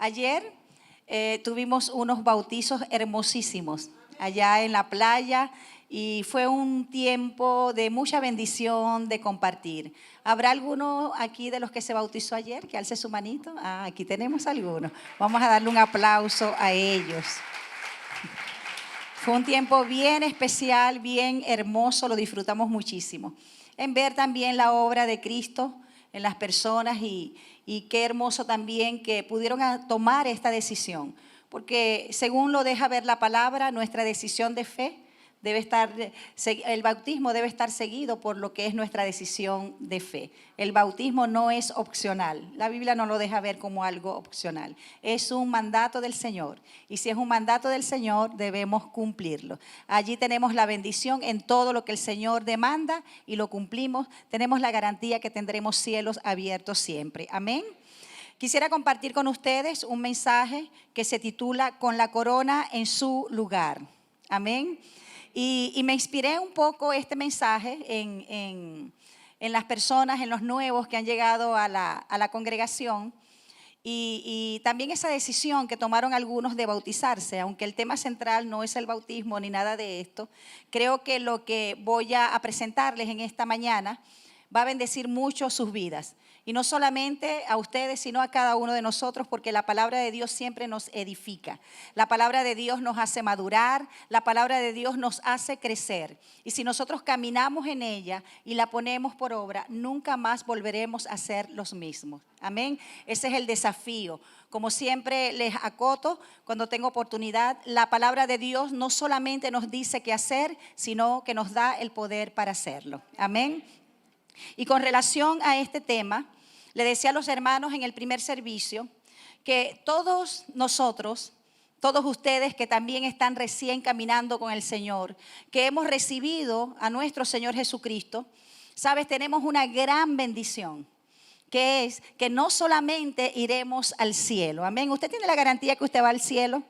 Ayer tuvimos unos bautizos hermosísimos allá en la playa y fue un tiempo de mucha bendición, de compartir. ¿Habrá alguno aquí de los que se bautizó ayer que alce su manito? Aquí tenemos algunos. Vamos a darle un aplauso a ellos. Fue un tiempo bien especial, bien hermoso, lo disfrutamos muchísimo. En ver también la obra de Cristo en las personas y qué hermoso también que pudieron tomar esta decisión. Porque según lo deja ver la palabra, nuestra decisión de fe debe estar, el bautismo debe estar seguido por lo que es nuestra decisión de fe. El bautismo no es opcional. La Biblia no lo deja ver como algo opcional. Es un mandato del Señor. Y si es un mandato del Señor, debemos cumplirlo. Allí tenemos la bendición en todo lo que el Señor demanda y lo cumplimos. Tenemos la garantía que tendremos cielos abiertos siempre. Amén. Quisiera compartir con ustedes un mensaje que se titula Con la corona en su lugar. Amén. Y me inspiré un poco este mensaje en las personas, en los nuevos que han llegado a la congregación y también esa decisión que tomaron algunos de bautizarse, aunque el tema central no es el bautismo ni nada de esto. Creo que lo que voy a presentarles en esta mañana va a bendecir mucho sus vidas. Y no solamente a ustedes, sino a cada uno de nosotros, porque la palabra de Dios siempre nos edifica. La palabra de Dios nos hace madurar, la palabra de Dios nos hace crecer. Y si nosotros caminamos en ella y la ponemos por obra, nunca más volveremos a ser los mismos. Amén. Ese es el desafío. Como siempre les acoto, cuando tengo oportunidad, la palabra de Dios no solamente nos dice qué hacer, sino que nos da el poder para hacerlo. Amén. Y con relación a este tema, le decía a los hermanos en el primer servicio que todos nosotros, todos ustedes que también están recién caminando con el Señor, que hemos recibido a nuestro Señor Jesucristo, sabes, tenemos una gran bendición, que es que no solamente iremos al cielo. Amén. ¿Usted tiene la garantía que usted va al cielo?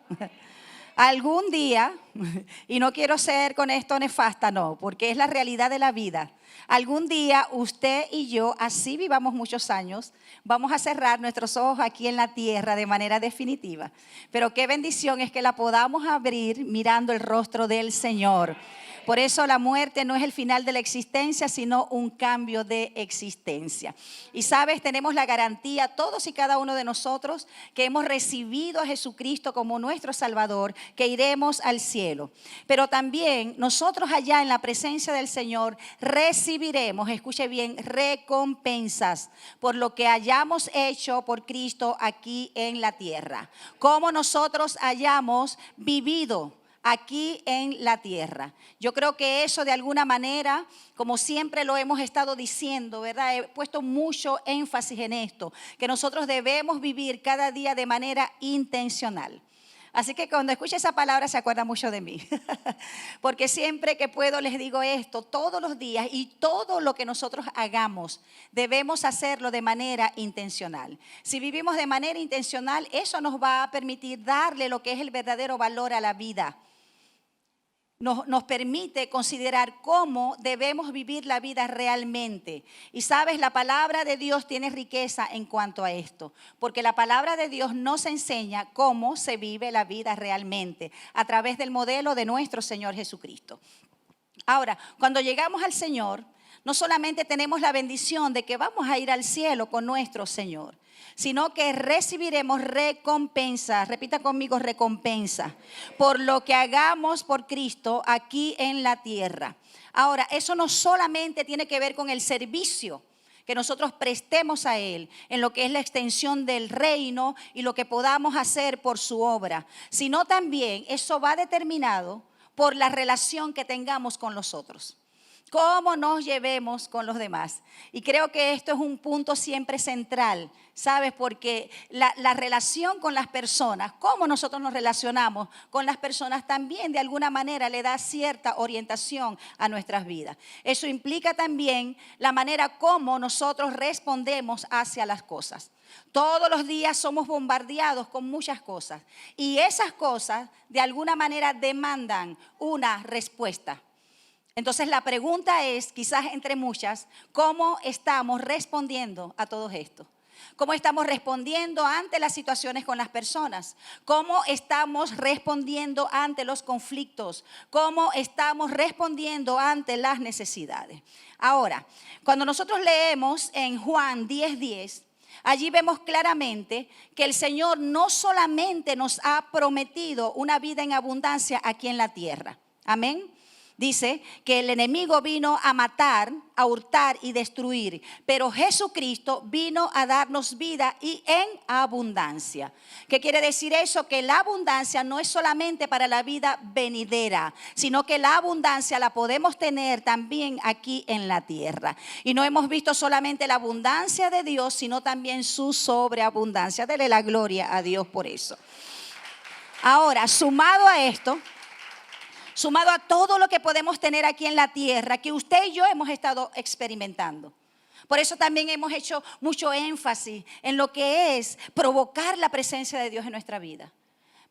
Algún día, y no quiero ser con esto nefasta, no, porque es la realidad de la vida. Algún día usted y yo, así vivamos muchos años, vamos a cerrar nuestros ojos aquí en la tierra de manera definitiva. Pero qué bendición es que la podamos abrir mirando el rostro del Señor. Por eso la muerte no es el final de la existencia, sino un cambio de existencia. Y sabes, tenemos la garantía, todos y cada uno de nosotros, que hemos recibido a Jesucristo como nuestro Salvador, que iremos al cielo. Pero también nosotros allá en la presencia del Señor recibiremos, escuche bien, recompensas por lo que hayamos hecho por Cristo aquí en la tierra. Como nosotros hayamos vivido aquí en la tierra. Yo creo que eso de alguna manera, como siempre lo hemos estado diciendo, ¿verdad? He puesto mucho énfasis en esto, que nosotros debemos vivir cada día de manera intencional. Así que cuando escuche esa palabra se acuerda mucho de mí, porque siempre que puedo les digo esto, todos los días y todo lo que nosotros hagamos debemos hacerlo de manera intencional. Si vivimos de manera intencional, eso nos va a permitir darle lo que es el verdadero valor a la vida. Nos permite considerar cómo debemos vivir la vida realmente. Y sabes, la palabra de Dios tiene riqueza en cuanto a esto, porque la palabra de Dios nos enseña cómo se vive la vida realmente, a través del modelo de nuestro Señor Jesucristo. Ahora, cuando llegamos al Señor, no solamente tenemos la bendición de que vamos a ir al cielo con nuestro Señor, sino que recibiremos recompensa, repita conmigo, recompensa, por lo que hagamos por Cristo aquí en la tierra. Ahora, eso no solamente tiene que ver con el servicio que nosotros prestemos a Él, en lo que es la extensión del reino y lo que podamos hacer por su obra, sino también eso va determinado por la relación que tengamos con los otros. Cómo nos llevemos con los demás. Y creo que esto es un punto siempre central, ¿sabes? Porque la relación con las personas, cómo nosotros nos relacionamos con las personas, también de alguna manera le da cierta orientación a nuestras vidas. Eso implica también la manera como nosotros respondemos hacia las cosas. Todos los días somos bombardeados con muchas cosas y esas cosas de alguna manera demandan una respuesta. Entonces la pregunta es, quizás entre muchas, ¿cómo estamos respondiendo a todo esto? ¿Cómo estamos respondiendo ante las situaciones con las personas? ¿Cómo estamos respondiendo ante los conflictos? ¿Cómo estamos respondiendo ante las necesidades? Ahora, cuando nosotros leemos en Juan 10:10, allí vemos claramente que el Señor no solamente nos ha prometido una vida en abundancia aquí en la tierra. Amén. Dice que el enemigo vino a matar, a hurtar y destruir, pero Jesucristo vino a darnos vida y en abundancia. ¿Qué quiere decir eso? Que la abundancia no es solamente para la vida venidera, sino que la abundancia la podemos tener también aquí en la tierra. Y no hemos visto solamente la abundancia de Dios, sino también su sobreabundancia. Dele la gloria a Dios por eso. Ahora, sumado a esto, sumado a todo lo que podemos tener aquí en la tierra, que usted y yo hemos estado experimentando. Por eso también hemos hecho mucho énfasis en lo que es provocar la presencia de Dios en nuestra vida.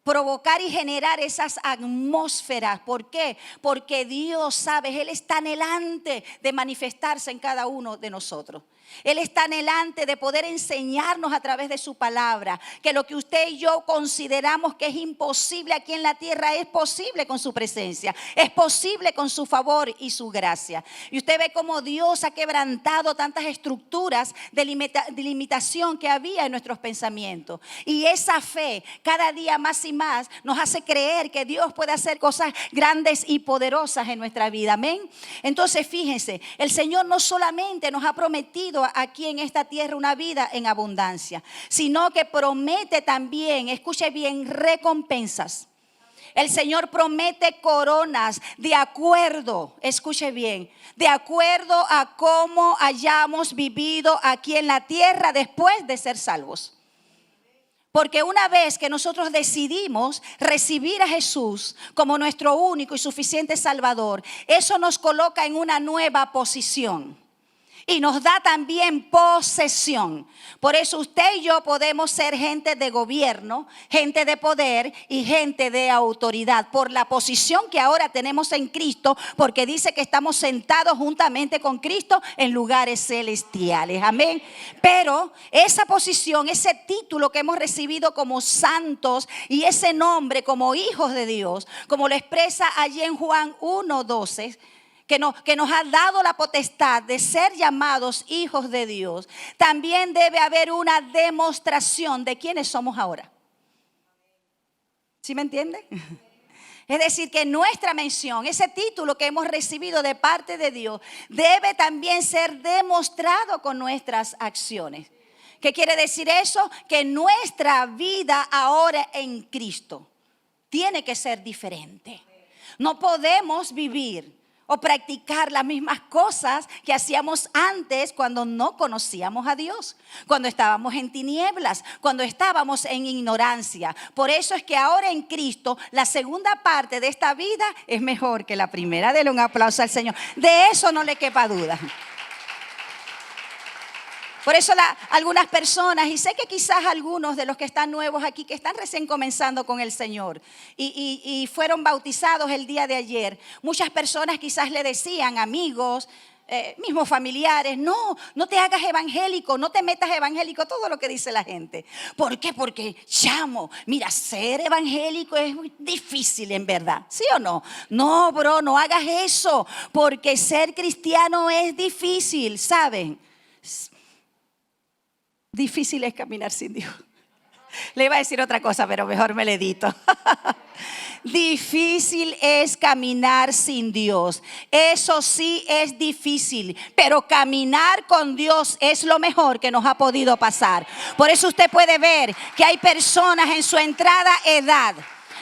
Provocar y generar esas atmósferas. ¿Por qué? Porque Dios, ¿sabes? Él está anhelante de manifestarse en cada uno de nosotros. Él está anhelante de poder enseñarnos a través de su palabra que lo que usted y yo consideramos que es imposible aquí en la tierra es posible con su presencia, es posible con su favor y su gracia. Y usted ve cómo Dios ha quebrantado tantas estructuras de limitación que había en nuestros pensamientos. Y esa fe cada día más y más nos hace creer que Dios puede hacer cosas grandes y poderosas en nuestra vida. Amén. Entonces fíjense, el Señor no solamente nos ha prometido aquí en esta tierra una vida en abundancia, sino que promete también, escuche bien, recompensas. El Señor promete coronas de acuerdo, escuche bien, de acuerdo a cómo hayamos vivido aquí en la tierra después de ser salvos. Porque una vez que nosotros decidimos recibir a Jesús como nuestro único y suficiente Salvador, eso nos coloca en una nueva posición. Y nos da también posesión. Por eso usted y yo podemos ser gente de gobierno, gente de poder y gente de autoridad. Por la posición que ahora tenemos en Cristo, porque dice que estamos sentados juntamente con Cristo en lugares celestiales. Amén. Pero esa posición, ese título que hemos recibido como santos y ese nombre como hijos de Dios, como lo expresa allí en Juan 1:12, que nos ha dado la potestad de ser llamados hijos de Dios, también debe haber una demostración de quiénes somos ahora. ¿Sí me entiende? Es decir, que nuestra mención, ese título que hemos recibido de parte de Dios, debe también ser demostrado con nuestras acciones. ¿Qué quiere decir eso? Que nuestra vida ahora en Cristo tiene que ser diferente. No podemos vivir o practicar las mismas cosas que hacíamos antes cuando no conocíamos a Dios, cuando estábamos en tinieblas, cuando estábamos en ignorancia. Por eso es que ahora en Cristo la segunda parte de esta vida es mejor que la primera. Dele un aplauso al Señor. De eso no le quepa duda. Por eso algunas personas, y sé que quizás algunos de los que están nuevos aquí, que están recién comenzando con el Señor y fueron bautizados el día de ayer, muchas personas quizás le decían, amigos, mismos familiares, no te hagas evangélico, no te metas evangélico, todo lo que dice la gente. ¿Por qué? Porque, chamo, mira, ser evangélico es muy difícil en verdad, ¿sí o no? No, bro, no hagas eso, porque ser cristiano es difícil, ¿saben? Difícil es caminar sin Dios. Le iba a decir otra cosa, pero mejor me le edito. Difícil es caminar sin Dios. Eso sí es difícil, pero caminar con Dios es lo mejor que nos ha podido pasar. Por eso usted puede ver que hay personas en su entrada edad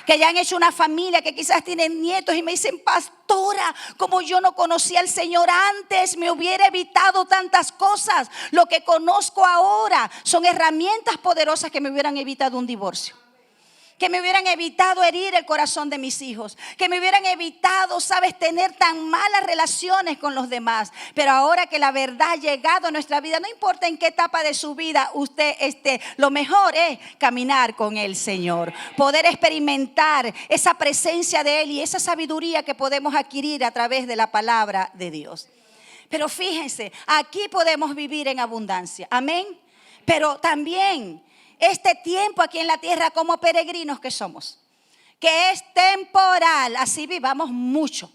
que ya han hecho una familia, que quizás tienen nietos y me dicen, pastora, como yo no conocía al Señor antes, me hubiera evitado tantas cosas. Lo que conozco ahora son herramientas poderosas que me hubieran evitado un divorcio, que me hubieran evitado herir el corazón de mis hijos, que me hubieran evitado, sabes, tener tan malas relaciones con los demás. Pero ahora que la verdad ha llegado a nuestra vida, no importa en qué etapa de su vida usted esté, lo mejor es caminar con el Señor, poder experimentar esa presencia de Él y esa sabiduría que podemos adquirir a través de la palabra de Dios. Pero fíjense, aquí podemos vivir en abundancia, amén. Pero también este tiempo aquí en la tierra como peregrinos que somos, que es temporal, así vivamos mucho.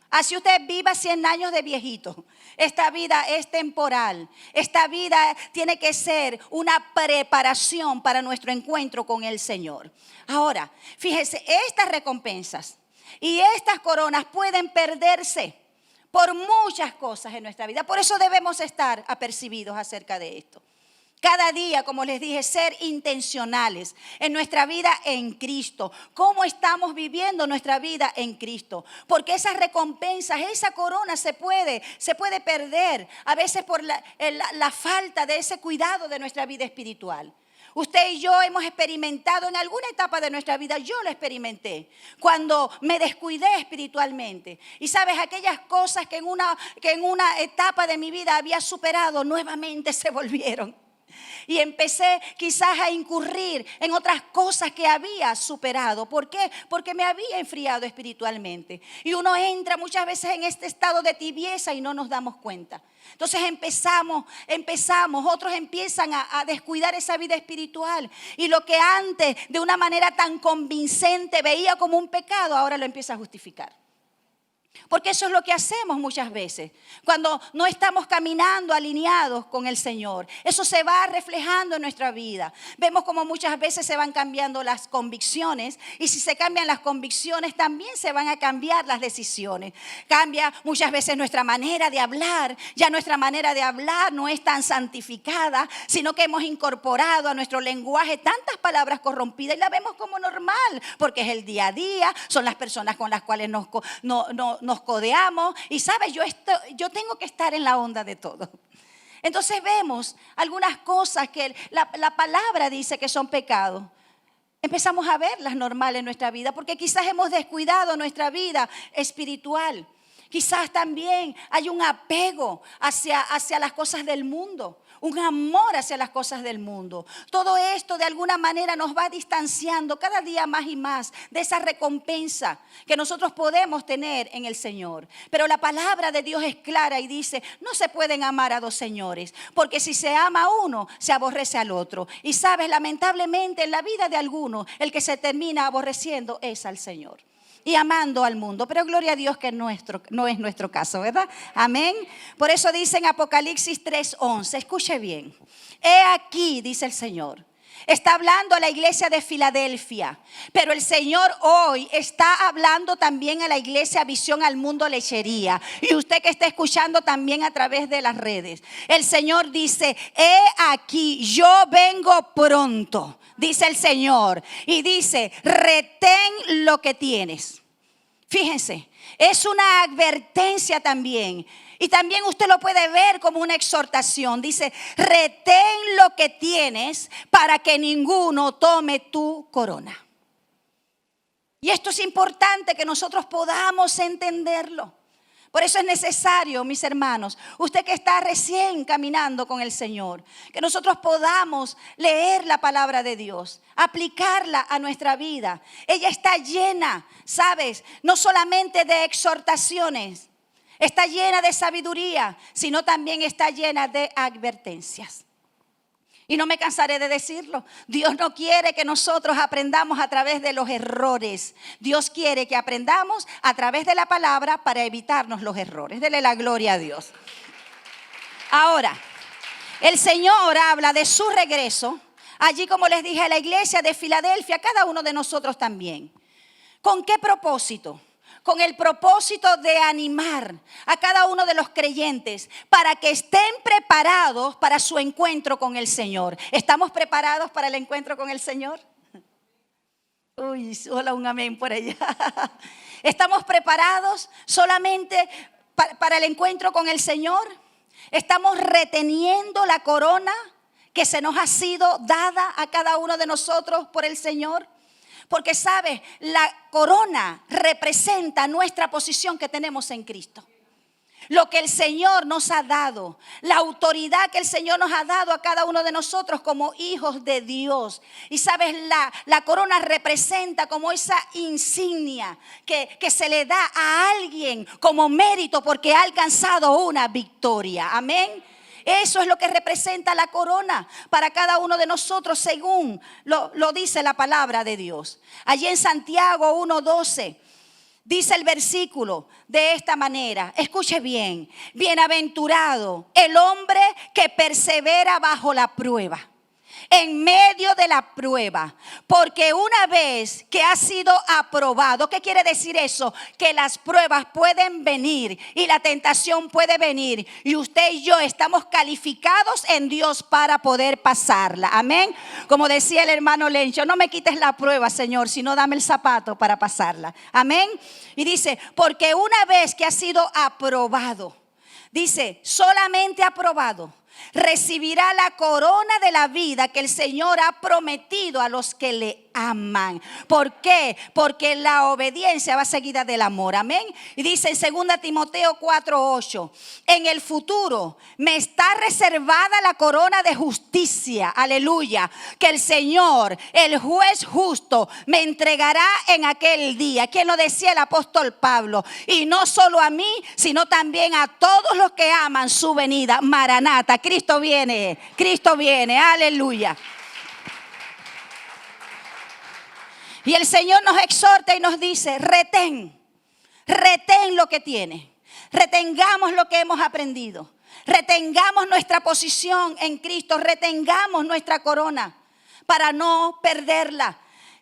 Así usted viva 100 años de viejito. Esta vida es temporal. Esta vida tiene que ser una preparación para nuestro encuentro con el Señor. Ahora, fíjese, estas recompensas y estas coronas pueden perderse por muchas cosas en nuestra vida. Por eso debemos estar apercibidos acerca de esto. Cada día, como les dije, ser intencionales en nuestra vida en Cristo. ¿Cómo estamos viviendo nuestra vida en Cristo? Porque esas recompensas, esa corona se puede perder a veces por la falta de ese cuidado de nuestra vida espiritual. Usted y yo hemos experimentado en alguna etapa de nuestra vida, yo lo experimenté, cuando me descuidé espiritualmente. Y sabes, aquellas cosas que en una etapa de mi vida había superado, nuevamente se volvieron. Y empecé quizás a incurrir en otras cosas que había superado. ¿Por qué? Porque me había enfriado espiritualmente. Y uno entra muchas veces en este estado de tibieza y no nos damos cuenta. Entonces empezamos, otros empiezan a descuidar esa vida espiritual. Y lo que antes de una manera tan convincente veía como un pecado, ahora lo empieza a justificar. Porque eso es lo que hacemos muchas veces, cuando no estamos caminando alineados con el Señor. Eso se va reflejando en nuestra vida. Vemos como muchas veces se van cambiando las convicciones, y si se cambian las convicciones también se van a cambiar las decisiones. Cambia muchas veces nuestra manera de hablar. Ya nuestra manera de hablar no es tan santificada, sino que hemos incorporado a nuestro lenguaje tantas palabras corrompidas y la vemos como normal, porque es el día a día, son las personas con las cuales nos codeamos. Y sabes, yo tengo que estar en la onda de todo. Entonces vemos algunas cosas que la palabra dice que son pecados. Empezamos a verlas normales en nuestra vida, porque quizás hemos descuidado nuestra vida espiritual. Quizás también hay un apego hacia las cosas del mundo, un amor hacia las cosas del mundo. Todo esto de alguna manera nos va distanciando cada día más y más de esa recompensa que nosotros podemos tener en el Señor. Pero la palabra de Dios es clara y dice, no se pueden amar a dos señores, porque si se ama a uno, se aborrece al otro. Y sabes, lamentablemente en la vida de algunos, el que se termina aborreciendo es al Señor y amando al mundo. Pero gloria a Dios que no es nuestro caso, ¿verdad? Amén. Por eso dice en Apocalipsis 3:11, escuche bien. He aquí, dice el Señor, está hablando a la iglesia de Filadelfia, pero el Señor hoy está hablando también a la iglesia Visión al Mundo Lechería, y usted que está escuchando también a través de las redes. El Señor dice, he aquí, yo vengo pronto, dice el Señor, y dice, retén lo que tienes. Fíjense, es una advertencia también. Y también usted lo puede ver como una exhortación. Dice, retén lo que tienes para que ninguno tome tu corona. Y esto es importante que nosotros podamos entenderlo. Por eso es necesario, mis hermanos, usted que está recién caminando con el Señor, que nosotros podamos leer la palabra de Dios, aplicarla a nuestra vida. Ella está llena, ¿sabes? No solamente de exhortaciones, está llena de sabiduría, sino también está llena de advertencias. Y no me cansaré de decirlo. Dios no quiere que nosotros aprendamos a través de los errores. Dios quiere que aprendamos a través de la palabra para evitarnos los errores. Dele la gloria a Dios. Ahora, el Señor habla de su regreso. Allí, como les dije, a la iglesia de Filadelfia, cada uno de nosotros también. ¿Con qué propósito? Con el propósito de animar a cada uno de los creyentes para que estén preparados para su encuentro con el Señor. ¿Estamos preparados para el encuentro con el Señor? Uy, hola, un amén por allá. ¿Estamos preparados solamente para el encuentro con el Señor? ¿Estamos reteniendo la corona que se nos ha sido dada a cada uno de nosotros por el Señor? Porque, ¿sabes? La corona representa nuestra posición que tenemos en Cristo. Lo que el Señor nos ha dado, la autoridad que el Señor nos ha dado a cada uno de nosotros como hijos de Dios. Y, ¿sabes? La corona representa como esa insignia que se le da a alguien como mérito porque ha alcanzado una victoria. Amén. Eso es lo que representa la corona para cada uno de nosotros, según lo dice la palabra de Dios. Allí en Santiago 1:12 dice el versículo de esta manera. Escuche bien: bienaventurado el hombre que persevera bajo la prueba, en medio de la prueba, porque una vez que ha sido aprobado. ¿Qué quiere decir eso? Que las pruebas pueden venir y la tentación puede venir, y usted y yo estamos calificados en Dios para poder pasarla. Amén. Como decía el hermano Lencho, no me quites la prueba, Señor, sino dame el zapato para pasarla. Amén. Y dice, porque una vez que ha sido aprobado, dice, solamente aprobado, recibirá la corona de la vida que el Señor ha prometido a los que le aman. ¿Por qué? Porque la obediencia va seguida del amor. Amén. Y dice en 2 Timoteo 4:8, en el futuro me está reservada la corona de justicia, aleluya, que el Señor, el juez justo, me entregará en aquel día. ¿Quién lo decía? El apóstol Pablo. Y no solo a mí, sino también a todos los que aman su venida. Maranata, Cristo viene, aleluya. Y el Señor nos exhorta y nos dice, retén lo que tiene. Retengamos lo que hemos aprendido. Retengamos nuestra posición en Cristo. Retengamos nuestra corona para no perderla.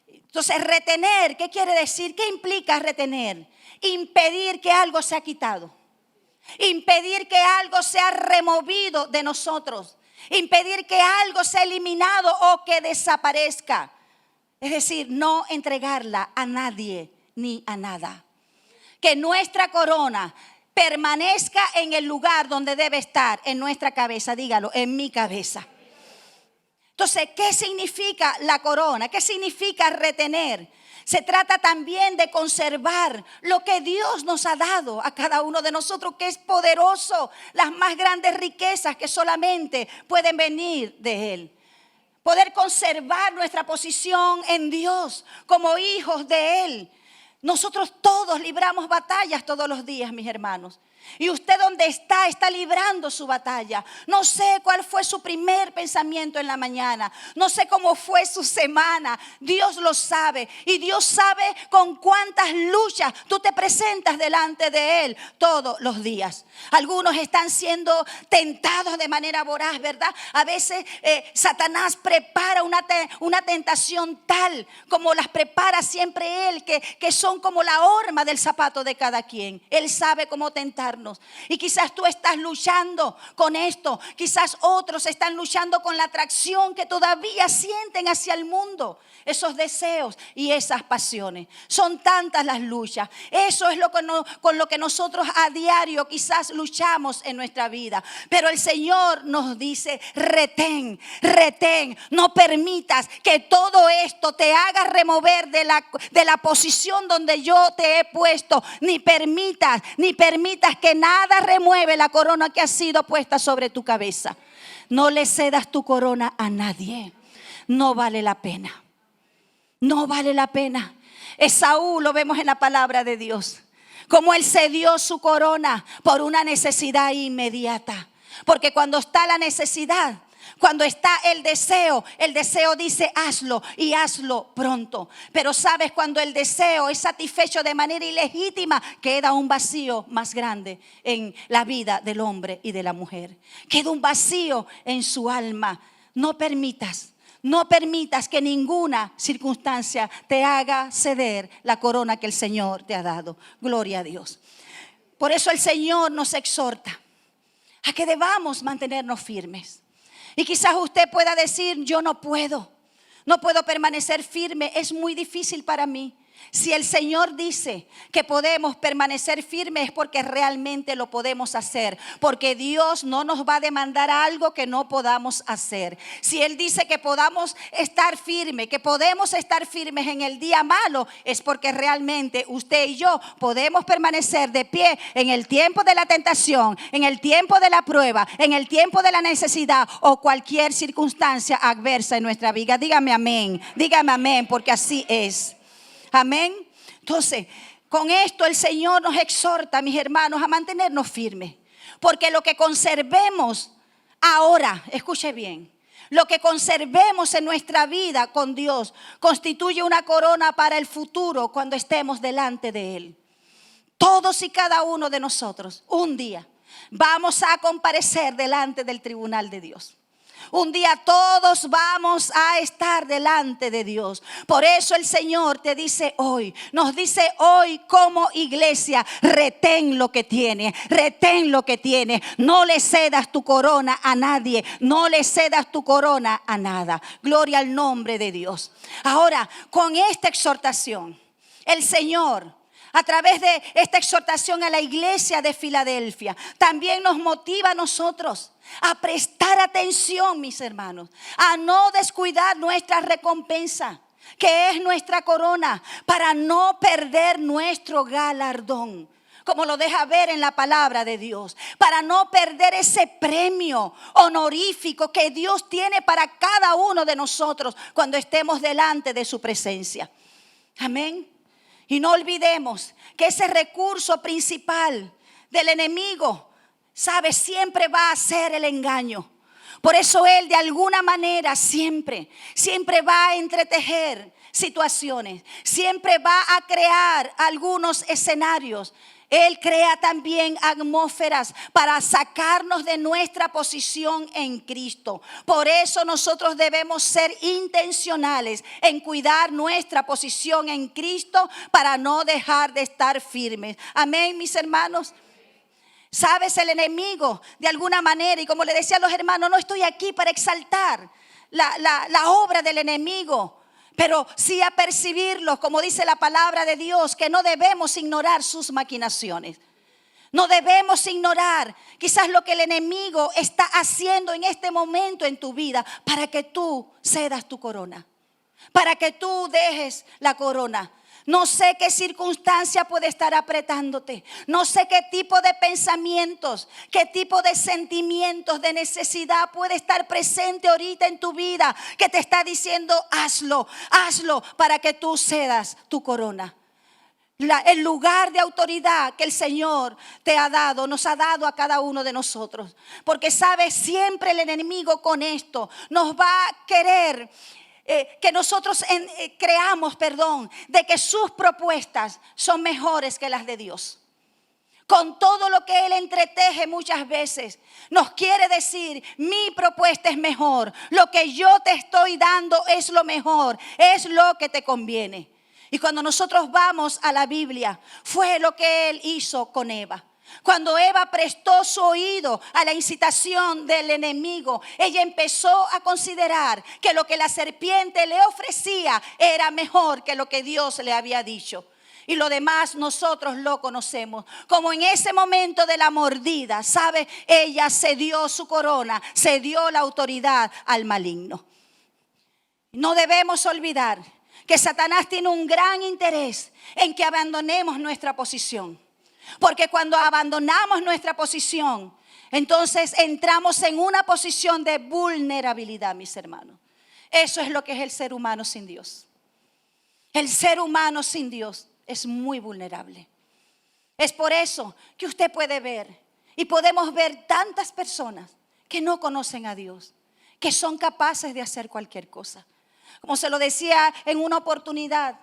Entonces, retener, ¿qué quiere decir? ¿Qué implica retener? Impedir que algo sea quitado. Impedir que algo sea removido de nosotros. Impedir que algo sea eliminado o que desaparezca. Es decir, no entregarla a nadie ni a nada. Que nuestra corona permanezca en el lugar donde debe estar, en nuestra cabeza. Dígalo, en mi cabeza. Entonces, ¿qué significa la corona? ¿Qué significa retener? Se trata también de conservar lo que Dios nos ha dado a cada uno de nosotros, que es poderoso. Las más grandes riquezas que solamente pueden venir de Él. Poder conservar nuestra posición en Dios como hijos de Él. Nosotros todos libramos batallas todos los días, mis hermanos. Y usted donde está librando su batalla. No sé cuál fue su primer pensamiento en la mañana. No sé cómo fue su semana. Dios lo sabe. Y Dios sabe con cuántas luchas tú te presentas delante de Él todos los días. Algunos están siendo tentados de manera voraz, ¿verdad? A veces Satanás prepara una tentación tal como las prepara siempre Él, que son como la horma del zapato de cada quien. Él sabe cómo tentarnos. Y quizás tú estás luchando con esto. Quizás otros están luchando con la atracción que todavía sienten hacia el mundo. Esos deseos y esas pasiones. Son tantas las luchas. Eso es con lo que nosotros a diario quizás luchamos en nuestra vida. Pero el Señor nos dice, retén. No permitas que todo esto te haga remover de la posición donde yo te he puesto. Ni permitas que nada remueve la corona que ha sido puesta sobre tu cabeza. No le cedas tu corona a nadie. No vale la pena. No vale la pena. Esaú lo vemos en la palabra de Dios. Como él cedió su corona por una necesidad inmediata. Porque cuando está la necesidad, cuando está el deseo dice hazlo y hazlo pronto. Pero sabes, cuando el deseo es satisfecho de manera ilegítima, queda un vacío más grande en la vida del hombre y de la mujer. Queda un vacío en su alma. No permitas que ninguna circunstancia te haga ceder la corona que el Señor te ha dado. Gloria a Dios. Por eso el Señor nos exhorta a que debamos mantenernos firmes. Y quizás usted pueda decir, yo no puedo permanecer firme, es muy difícil para mí. Si el Señor dice que podemos permanecer firmes es porque realmente lo podemos hacer. Porque Dios no nos va a demandar algo que no podamos hacer. Si Él dice que podamos estar firmes, que podemos estar firmes en el día malo, es porque realmente usted y yo podemos permanecer de pie en el tiempo de la tentación, en el tiempo de la prueba, en el tiempo de la necesidad o cualquier circunstancia adversa en nuestra vida. Dígame amén, porque así es. Amén. Entonces, con esto el Señor nos exhorta, mis hermanos, a mantenernos firmes. Porque lo que conservemos Ahora, escuche bien, lo que conservemos en nuestra vida con Dios constituye una corona para el futuro cuando estemos delante de Él. Todos y cada uno de nosotros, un día, vamos a comparecer delante del tribunal de Dios. Un día todos vamos a estar delante de Dios. Por eso el Señor te dice hoy, nos dice hoy como iglesia, retén lo que tienes, retén lo que tienes. No le cedas tu corona a nadie, no le cedas tu corona a nada. Gloria al nombre de Dios. Ahora, con esta exhortación, el Señor, a través de esta exhortación a la iglesia de Filadelfia, también nos motiva a nosotros a prestar atención, mis hermanos, a no descuidar nuestra recompensa, que es nuestra corona, para no perder nuestro galardón, como lo deja ver en la palabra de Dios, para no perder ese premio honorífico que Dios tiene para cada uno de nosotros cuando estemos delante de su presencia. Amén. Y no olvidemos que ese recurso principal del enemigo, ¿sabe? Siempre va a ser el engaño. Por eso él de alguna manera siempre va a entretejer situaciones. Siempre va a crear algunos escenarios. Él crea también atmósferas para sacarnos de nuestra posición en Cristo. Por eso nosotros debemos ser intencionales en cuidar nuestra posición en Cristo para no dejar de estar firmes. Amén, mis hermanos. Sabes, el enemigo de alguna manera, y como le decía a los hermanos, no estoy aquí para exaltar la obra del enemigo, pero sí a percibirlos, como dice la palabra de Dios, que no debemos ignorar sus maquinaciones. No debemos ignorar quizás lo que el enemigo está haciendo en este momento en tu vida para que tú cedas tu corona, para que tú dejes la corona. No sé qué circunstancia puede estar apretándote. No sé qué tipo de pensamientos, qué tipo de sentimientos de necesidad puede estar presente ahorita en tu vida que te está diciendo hazlo para que tú cedas tu corona. El lugar de autoridad que el Señor te ha dado, nos ha dado a cada uno de nosotros. Porque sabes, siempre el enemigo con esto nos va a querer que nosotros creamos, de que sus propuestas son mejores que las de Dios. Con todo lo que Él entreteje muchas veces, nos quiere decir, mi propuesta es mejor. Lo que yo te estoy dando es lo mejor, es lo que te conviene. Y cuando nosotros vamos a la Biblia, fue lo que Él hizo con Eva. Cuando Eva prestó su oído a la incitación del enemigo, ella empezó a considerar que lo que la serpiente le ofrecía era mejor que lo que Dios le había dicho. Y lo demás nosotros lo conocemos. Como en ese momento de la mordida, ¿sabe? Ella cedió su corona, cedió la autoridad al maligno. No debemos olvidar que Satanás tiene un gran interés en que abandonemos nuestra posición. Porque cuando abandonamos nuestra posición, entonces entramos en una posición de vulnerabilidad, mis hermanos. Eso es lo que es el ser humano sin Dios. El ser humano sin Dios es muy vulnerable. Es por eso que usted puede ver y podemos ver tantas personas que no conocen a Dios, que son capaces de hacer cualquier cosa. Como se lo decía en una oportunidad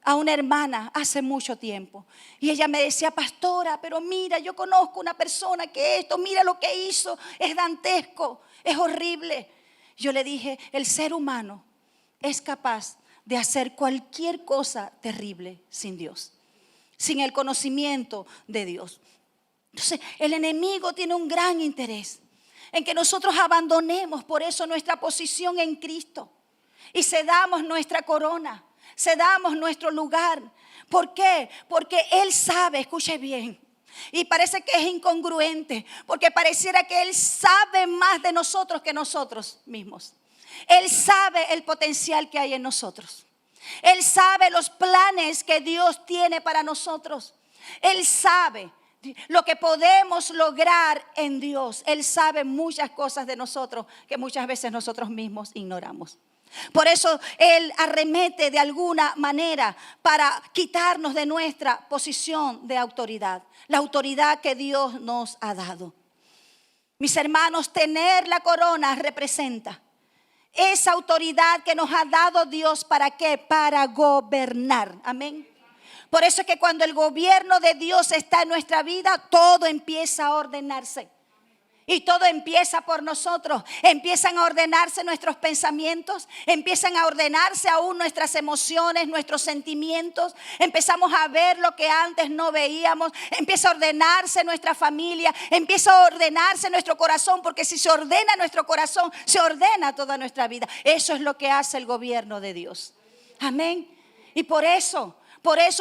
a una hermana hace mucho tiempo. Y ella me decía, pastora, pero mira, yo conozco una persona que esto, mira lo que hizo, es dantesco, es horrible. Yo le dije, el ser humano es capaz de hacer cualquier cosa terrible sin Dios, sin el conocimiento de Dios. Entonces, el enemigo tiene un gran interés en que nosotros abandonemos por eso nuestra posición en Cristo y cedamos nuestra corona. Cedamos nuestro lugar. ¿Por qué? Porque Él sabe, escuche bien, y parece que es incongruente, porque pareciera que Él sabe más de nosotros que nosotros mismos. Él sabe el potencial que hay en nosotros. Él sabe los planes que Dios tiene para nosotros. Él sabe lo que podemos lograr en Dios. Él sabe muchas cosas de nosotros que muchas veces nosotros mismos ignoramos. Por eso Él arremete de alguna manera para quitarnos de nuestra posición de autoridad, la autoridad que Dios nos ha dado. Mis hermanos, tener la corona representa esa autoridad que nos ha dado Dios. ¿Para qué? Para gobernar. Amén. Por eso es que cuando el gobierno de Dios está en nuestra vida, todo empieza a ordenarse. Y todo empieza por nosotros. Empiezan a ordenarse nuestros pensamientos. Empiezan a ordenarse aún nuestras emociones, nuestros sentimientos. Empezamos a ver lo que antes no veíamos. Empieza a ordenarse nuestra familia. Empieza a ordenarse nuestro corazón. Porque si se ordena nuestro corazón, se ordena toda nuestra vida. Eso es lo que hace el gobierno de Dios. Amén. Y por eso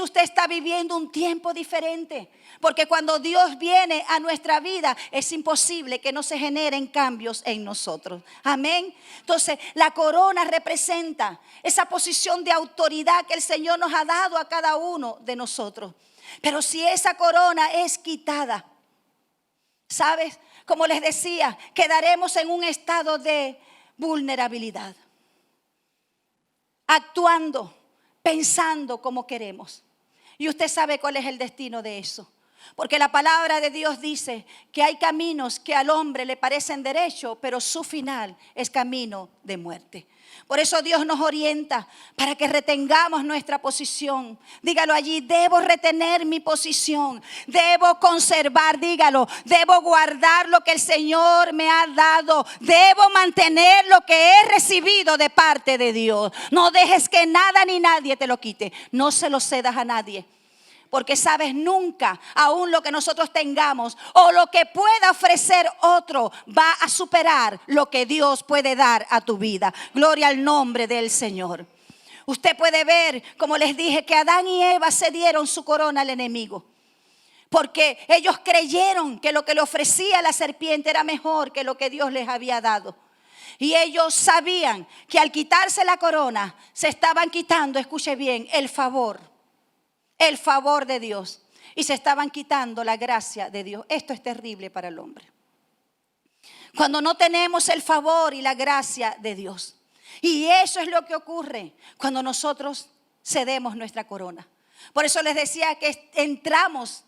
usted está viviendo un tiempo diferente. Porque cuando Dios viene a nuestra vida, es imposible que no se generen cambios en nosotros. Amén. Entonces, la corona representa esa posición de autoridad que el Señor nos ha dado a cada uno de nosotros. Pero si esa corona es quitada, ¿sabes? Como les decía, quedaremos en un estado de vulnerabilidad. Actuando, pensando como queremos. Y usted sabe cuál es el destino de eso. Porque la palabra de Dios dice que hay caminos que al hombre le parecen derechos, pero su final es camino de muerte. Por eso Dios nos orienta para que retengamos nuestra posición. Dígalo allí, debo retener mi posición, debo conservar, dígalo, debo guardar lo que el Señor me ha dado, debo mantener lo que he recibido de parte de Dios. No dejes que nada ni nadie te lo quite, no se lo cedas a nadie. Porque sabes, nunca, aún lo que nosotros tengamos o lo que pueda ofrecer otro, va a superar lo que Dios puede dar a tu vida. Gloria al nombre del Señor. Usted puede ver, como les dije, que Adán y Eva se dieron su corona al enemigo. Porque ellos creyeron que lo que le ofrecía la serpiente era mejor que lo que Dios les había dado. Y ellos sabían que al quitarse la corona, se estaban quitando, escuche bien, el favor de Dios, y se estaban quitando la gracia de Dios. Esto es terrible para el hombre. Cuando no tenemos el favor y la gracia de Dios. Y eso es lo que ocurre cuando nosotros cedemos nuestra corona. Por eso les decía que entramos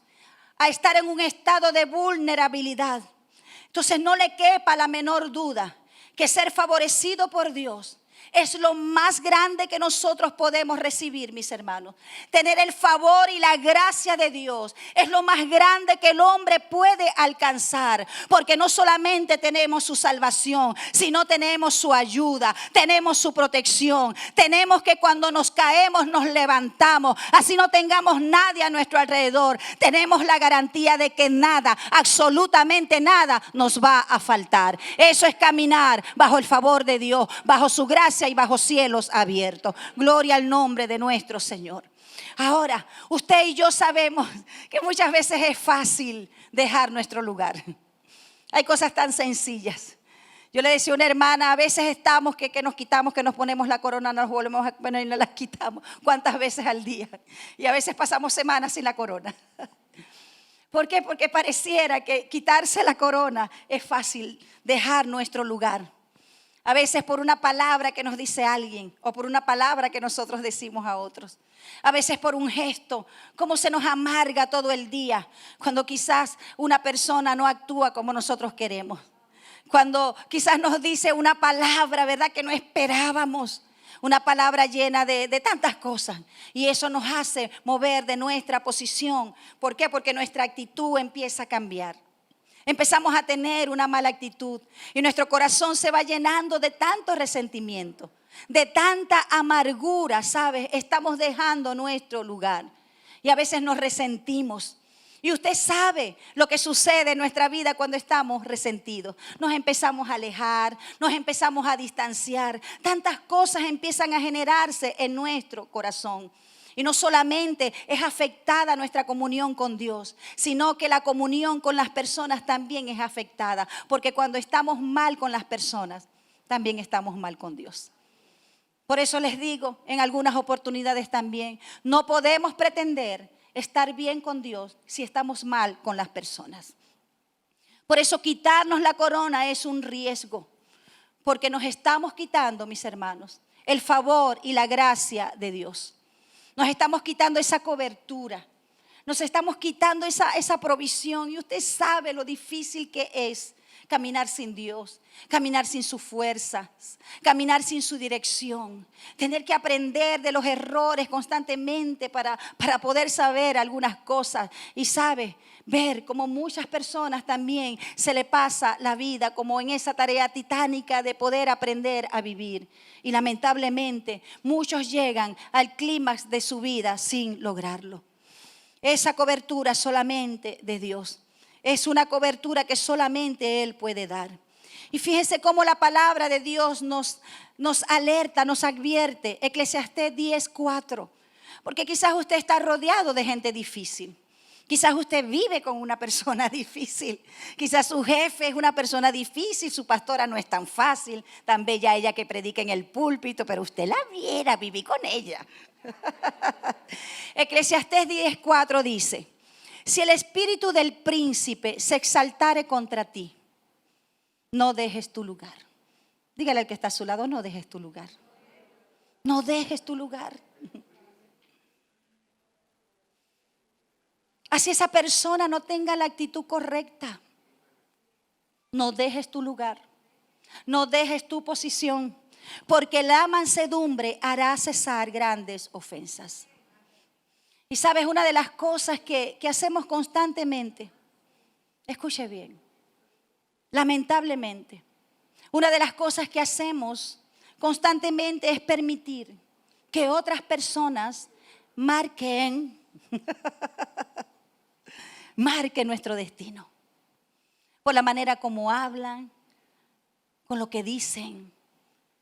a estar en un estado de vulnerabilidad. Entonces no le quepa la menor duda que ser favorecido por Dios es lo más grande que nosotros podemos recibir, mis hermanos. Tener el favor y la gracia de Dios es lo más grande que el hombre puede alcanzar. Porque no solamente tenemos su salvación, sino tenemos su ayuda, tenemos su protección. Tenemos que cuando nos caemos nos levantamos. Así no tengamos nadie a nuestro alrededor. Tenemos la garantía de que nada, absolutamente nada nos va a faltar. Eso es caminar bajo el favor de Dios, bajo su gracia y bajo cielos abiertos. Gloria al nombre de nuestro Señor. Ahora, usted y yo sabemos que muchas veces es fácil dejar nuestro lugar. Hay cosas tan sencillas. Yo le decía a una hermana, a veces estamos que nos quitamos, que nos ponemos la corona, nos volvemos a poner y nos la quitamos. ¿Cuántas veces al día? Y a veces pasamos semanas sin la corona. ¿Por qué? Porque pareciera que quitarse la corona es fácil, dejar nuestro lugar. A veces por una palabra que nos dice alguien o por una palabra que nosotros decimos a otros. A veces por un gesto, cómo se nos amarga todo el día cuando quizás una persona no actúa como nosotros queremos. Cuando quizás nos dice una palabra, ¿verdad?, que no esperábamos. Una palabra llena de tantas cosas. Y eso nos hace mover de nuestra posición. ¿Por qué? Porque nuestra actitud empieza a cambiar. Empezamos a tener una mala actitud y nuestro corazón se va llenando de tanto resentimiento, de tanta amargura, ¿sabes? Estamos dejando nuestro lugar y a veces nos resentimos. Y usted sabe lo que sucede en nuestra vida cuando estamos resentidos. Nos empezamos a alejar, nos empezamos a distanciar. Tantas cosas empiezan a generarse en nuestro corazón. Y no solamente es afectada nuestra comunión con Dios, sino que la comunión con las personas también es afectada. Porque cuando estamos mal con las personas, también estamos mal con Dios. Por eso les digo, en algunas oportunidades también, no podemos pretender estar bien con Dios si estamos mal con las personas. Por eso quitarnos la corona es un riesgo. Porque nos estamos quitando, mis hermanos, el favor y la gracia de Dios. Nos estamos quitando esa cobertura. Nos estamos quitando esa provisión. Y usted sabe lo difícil que es caminar sin Dios, caminar sin sus fuerzas, caminar sin su dirección, tener que aprender de los errores constantemente para poder saber algunas cosas. Y sabe, ver como muchas personas también se le pasa la vida como en esa tarea titánica de poder aprender a vivir. Y lamentablemente muchos llegan al clímax de su vida sin lograrlo. Esa cobertura solamente de Dios. Es una cobertura que solamente Él puede dar. Y fíjese cómo la palabra de Dios nos alerta, nos advierte. Eclesiastés 10:4. Porque quizás usted está rodeado de gente difícil. Quizás usted vive con una persona difícil. Quizás su jefe es una persona difícil, su pastora no es tan fácil, tan bella ella que predica en el púlpito, pero usted la viera, viví con ella. Eclesiastés 10:4 dice: si el espíritu del príncipe se exaltare contra ti, no dejes tu lugar. Dígale al que está a su lado, no dejes tu lugar. No dejes tu lugar. Así esa persona no tenga la actitud correcta. No dejes tu lugar. No dejes tu posición. Porque la mansedumbre hará cesar grandes ofensas. Y sabes, una de las cosas que hacemos constantemente, escuche bien, lamentablemente, una de las cosas que hacemos constantemente es permitir que otras personas marquen nuestro destino. Por la manera como hablan, con lo que dicen,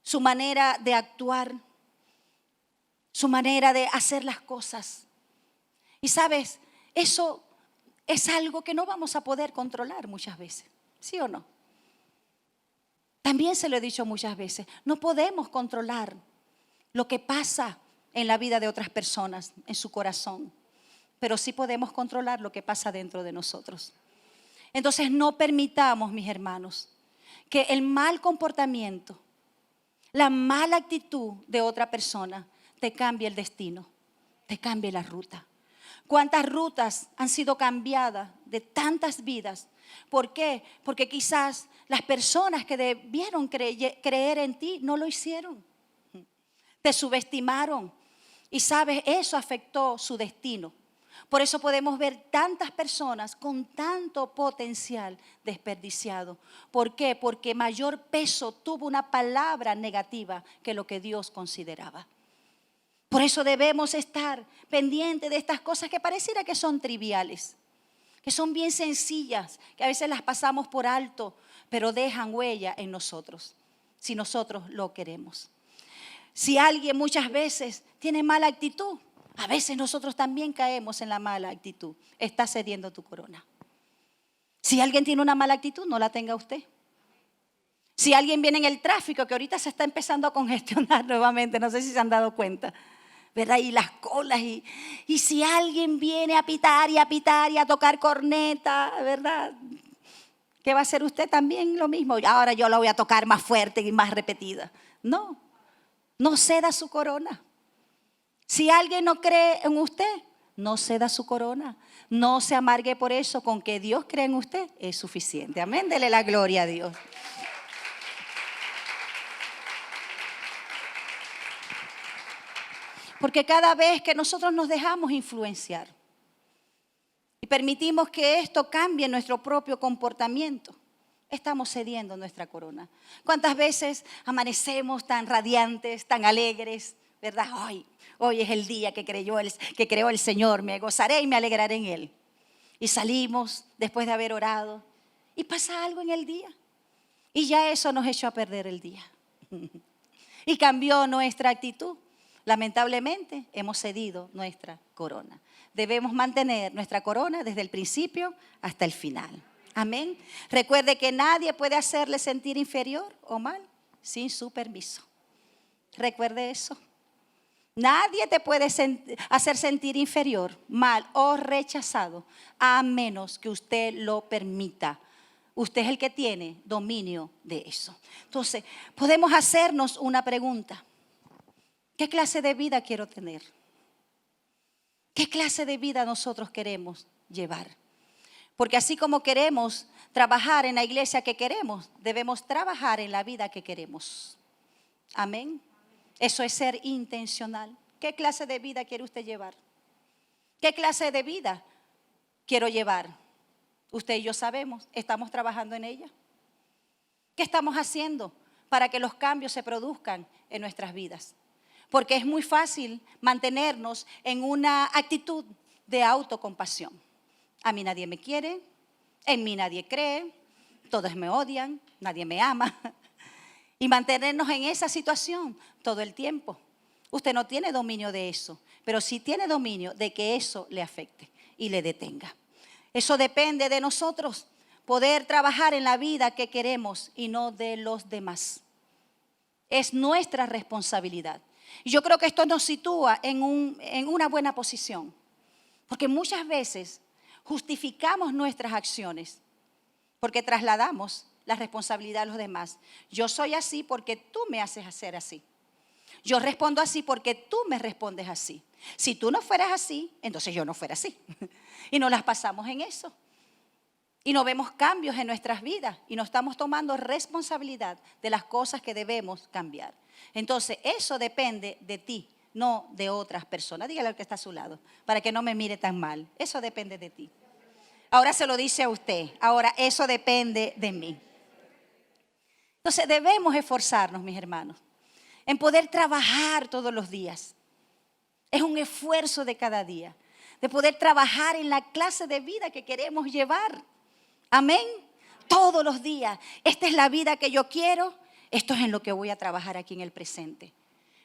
su manera de actuar, su manera de hacer las cosas. Y sabes, eso es algo que no vamos a poder controlar muchas veces, ¿sí o no? También se lo he dicho muchas veces, no podemos controlar lo que pasa en la vida de otras personas, en su corazón, pero sí podemos controlar lo que pasa dentro de nosotros. Entonces no permitamos, mis hermanos, que el mal comportamiento, la mala actitud de otra persona te cambie el destino, te cambie la ruta. ¿Cuántas rutas han sido cambiadas de tantas vidas? ¿Por qué? Porque quizás las personas que debieron creer en ti no lo hicieron. Te subestimaron. Y sabes, eso afectó su destino. Por eso podemos ver tantas personas con tanto potencial desperdiciado. ¿Por qué? Porque mayor peso tuvo una palabra negativa que lo que Dios consideraba. Por eso debemos estar pendientes de estas cosas que pareciera que son triviales, que son bien sencillas, que a veces las pasamos por alto, pero dejan huella en nosotros, si nosotros lo queremos. Si alguien muchas veces tiene mala actitud, a veces nosotros también caemos en la mala actitud. Está cediendo tu corona. Si alguien tiene una mala actitud, no la tenga usted. Si alguien viene en el tráfico, que ahorita se está empezando a congestionar nuevamente, no sé si se han dado cuenta, ¿verdad? Y las colas, y si alguien viene a pitar y a tocar corneta, ¿verdad? ¿Qué va a hacer usted también lo mismo? Ahora yo la voy a tocar más fuerte y más repetida. No ceda su corona. Si alguien no cree en usted, no ceda su corona. No se amargue por eso, con que Dios cree en usted es suficiente. Amén, dele la gloria a Dios. Porque cada vez que nosotros nos dejamos influenciar y permitimos que esto cambie nuestro propio comportamiento, estamos cediendo nuestra corona. ¿Cuántas veces amanecemos tan radiantes, tan alegres, verdad? Hoy es el día que creó el Señor, me gozaré y me alegraré en Él. Y salimos después de haber orado y pasa algo en el día. Y ya eso nos echó a perder el día. Y cambió nuestra actitud. Lamentablemente hemos cedido nuestra corona. Debemos mantener nuestra corona desde el principio hasta el final. Amén. Recuerde que nadie puede hacerle sentir inferior o mal sin su permiso. Recuerde eso. Nadie te puede hacer sentir inferior, mal o rechazado, a menos que usted lo permita. Usted es el que tiene dominio de eso. Entonces, podemos hacernos una pregunta. ¿Qué clase de vida quiero tener? ¿Qué clase de vida nosotros queremos llevar? Porque así como queremos trabajar en la iglesia que queremos, debemos trabajar en la vida que queremos. Amén. Eso es ser intencional. ¿Qué clase de vida quiere usted llevar? ¿Qué clase de vida quiero llevar? Usted y yo sabemos, estamos trabajando en ella. ¿Qué estamos haciendo para que los cambios se produzcan en nuestras vidas? Porque es muy fácil mantenernos en una actitud de autocompasión. A mí nadie me quiere, en mí nadie cree, todos me odian, nadie me ama. Y mantenernos en esa situación todo el tiempo. Usted no tiene dominio de eso, pero sí tiene dominio de que eso le afecte y le detenga. Eso depende de nosotros, poder trabajar en la vida que queremos y no de los demás. Es nuestra responsabilidad. Y yo creo que esto nos sitúa en una buena posición, porque muchas veces justificamos nuestras acciones, porque trasladamos la responsabilidad a los demás. Yo soy así porque tú me haces hacer así. Yo respondo así porque tú me respondes así. Si tú no fueras así, entonces yo no fuera así. Y nos las pasamos en eso. Y no vemos cambios en nuestras vidas y no estamos tomando responsabilidad de las cosas que debemos cambiar. Entonces, eso depende de ti, no de otras personas. Dígale al que está a su lado, para que no me mire tan mal. Eso depende de ti. Ahora se lo dice a usted. Ahora eso depende de mí. Entonces, debemos esforzarnos, mis hermanos, en poder trabajar todos los días. Es un esfuerzo de cada día, de poder trabajar en la clase de vida que queremos llevar. Amén. Todos los días. Esta es la vida que yo quiero. Esto es en lo que voy a trabajar aquí en el presente.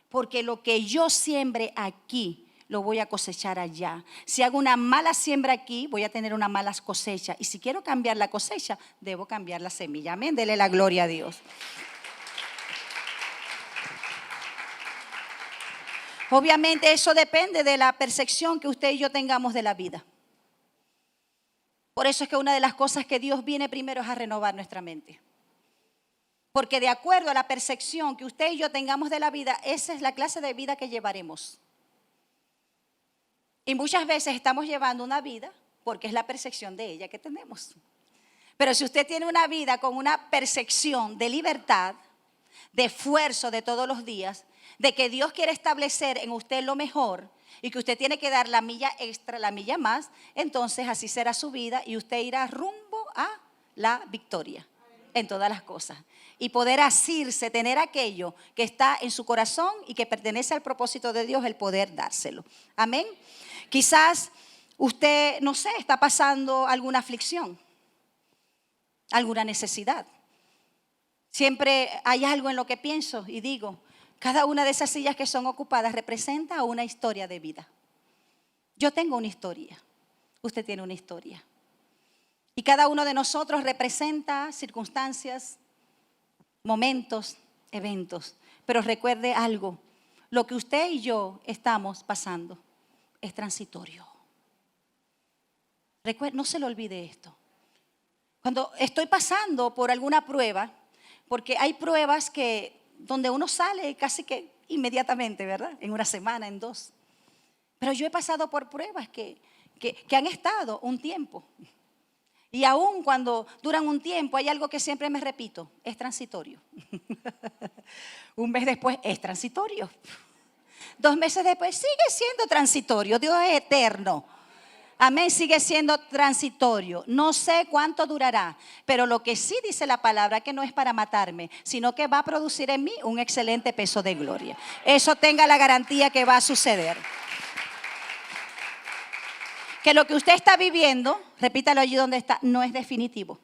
Porque lo que yo siembre aquí, lo voy a cosechar allá. Si hago una mala siembra aquí, voy a tener una mala cosecha. Y si quiero cambiar la cosecha, debo cambiar la semilla. Amén. Dele la gloria a Dios. Obviamente eso depende de la percepción que usted y yo tengamos de la vida. Por eso es que una de las cosas que Dios viene primero es a renovar nuestra mente. Porque de acuerdo a la percepción que usted y yo tengamos de la vida, esa es la clase de vida que llevaremos. Y muchas veces estamos llevando una vida porque es la percepción de ella que tenemos. Pero si usted tiene una vida con una percepción de libertad, de esfuerzo de todos los días, de que Dios quiere establecer en usted lo mejor y que usted tiene que dar la milla extra, la milla más, entonces así será su vida y usted irá rumbo a la victoria en todas las cosas. Y poder asirse, tener aquello que está en su corazón y que pertenece al propósito de Dios, el poder dárselo. Amén. Quizás usted, no sé, está pasando alguna aflicción, alguna necesidad. Siempre hay algo en lo que pienso y digo, cada una de esas sillas que son ocupadas representa una historia de vida. Yo tengo una historia, usted tiene una historia. Y cada uno de nosotros representa circunstancias, momentos, eventos. Pero recuerde algo, lo que usted y yo estamos pasando es transitorio. Recuerde, no se le olvide esto. Cuando estoy pasando por alguna prueba, porque hay pruebas donde uno sale casi que inmediatamente, ¿verdad? En una semana, en 2. Pero yo he pasado por pruebas que han estado un tiempo. Y aún cuando duran un tiempo, hay algo que siempre me repito, es transitorio. Un mes después, es transitorio. 2 meses después, sigue siendo transitorio. Dios es eterno. Amén, sigue siendo transitorio. No sé cuánto durará, pero lo que sí dice la palabra que no es para matarme, sino que va a producir en mí un excelente peso de gloria. Eso tenga la garantía que va a suceder. Que lo que usted está viviendo, repítalo allí donde está, no es definitivo.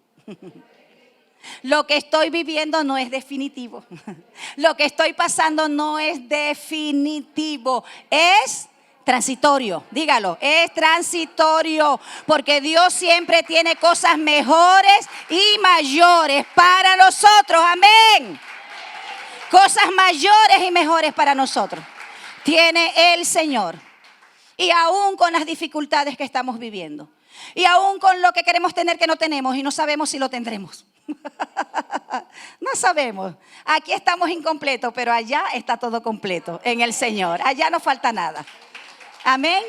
Lo que estoy viviendo no es definitivo. Lo que estoy pasando no es definitivo. Es transitorio, dígalo, es transitorio, porque Dios siempre tiene cosas mejores y mayores para nosotros, amén. Cosas mayores y mejores para nosotros tiene el Señor. Y aún con las dificultades que estamos viviendo, y aún con lo que queremos tener que no tenemos y no sabemos si lo tendremos. No sabemos. Aquí estamos incompletos, pero allá está todo completo en el Señor. Allá no falta nada. Amén.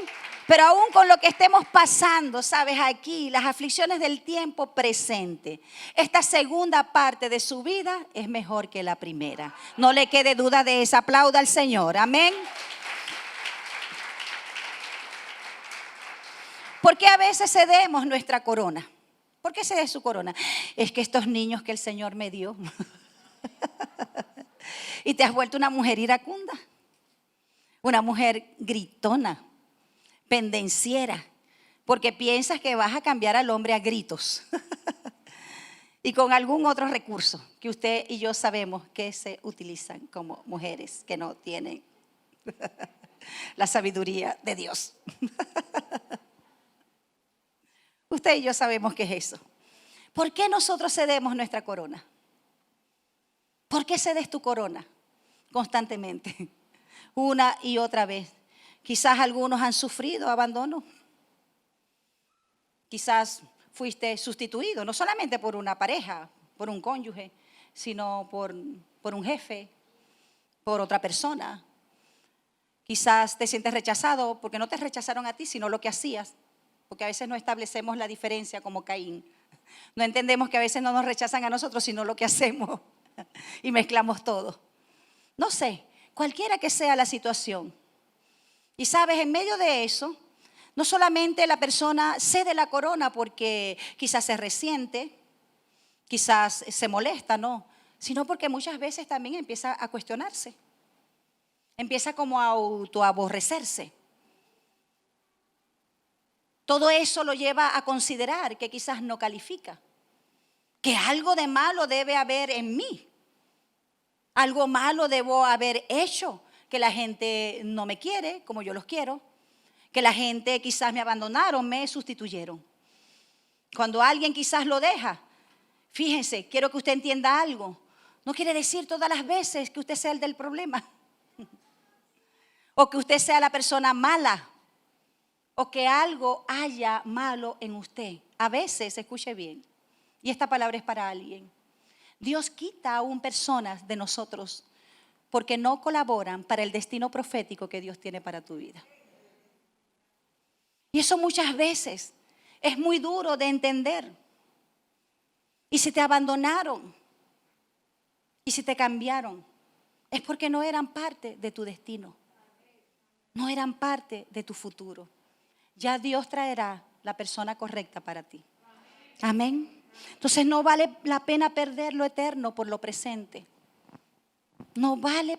Pero aún con lo que estemos pasando, sabes, aquí, las aflicciones del tiempo presente, esta segunda parte de su vida es mejor que la primera. No le quede duda de eso. Aplauda al Señor. Amén. ¿Por qué a veces cedemos nuestra corona? ¿Por qué cede su corona? Es que estos niños que el Señor me dio. Y te has vuelto una mujer iracunda, una mujer gritona, pendenciera, porque piensas que vas a cambiar al hombre a gritos y con algún otro recurso que usted y yo sabemos que se utilizan como mujeres que no tienen la sabiduría de Dios. Usted y yo sabemos qué es eso. ¿Por qué nosotros cedemos nuestra corona? ¿Por qué cedes tu corona constantemente? Una y otra vez. Quizás algunos han sufrido abandono. Quizás fuiste sustituido, no solamente por una pareja, por un cónyuge, sino por un jefe, por otra persona. Quizás te sientes rechazado porque no te rechazaron a ti, sino lo que hacías. Porque a veces no establecemos la diferencia como Caín. No entendemos que a veces no nos rechazan a nosotros, sino lo que hacemos. Y mezclamos todo. No sé, cualquiera que sea la situación. Y sabes, en medio de eso, no solamente la persona cede la corona porque quizás se resiente, quizás se molesta, no, sino porque muchas veces también empieza a cuestionarse. Empieza como a autoaborrecerse. Todo eso lo lleva a considerar que quizás no califica, que algo de malo debe haber en mí. Algo malo debo haber hecho, que la gente no me quiere como yo los quiero, que la gente quizás me abandonaron, me sustituyeron. Cuando alguien quizás lo deja, fíjense, quiero que usted entienda algo. No quiere decir todas las veces que usted sea el del problema. O que usted sea la persona mala. O que algo haya malo en usted. A veces, escuche bien, y esta palabra es para alguien. Dios quita aún personas de nosotros porque no colaboran para el destino profético que Dios tiene para tu vida. Y eso muchas veces es muy duro de entender. Y si te abandonaron, y si te cambiaron, es porque no eran parte de tu destino. No eran parte de tu futuro. Ya Dios traerá la persona correcta para ti. Amén. Entonces no vale la pena perder lo eterno por lo presente. No vale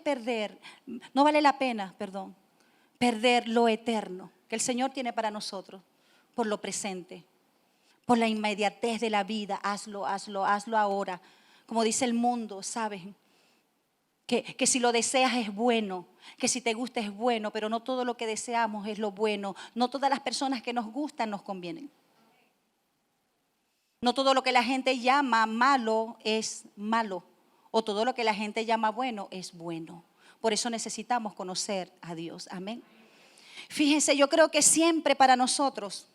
la pena, perder lo eterno que el Señor tiene para nosotros por lo presente, por la inmediatez de la vida. Hazlo ahora. Como dice el mundo, ¿sabes? Que si lo deseas es bueno, que si te gusta es bueno, pero no todo lo que deseamos es lo bueno. No todas las personas que nos gustan nos convienen. No todo lo que la gente llama malo es malo. O todo lo que la gente llama bueno es bueno. Por eso necesitamos conocer a Dios. Amén. Fíjense, yo creo que siempre para nosotros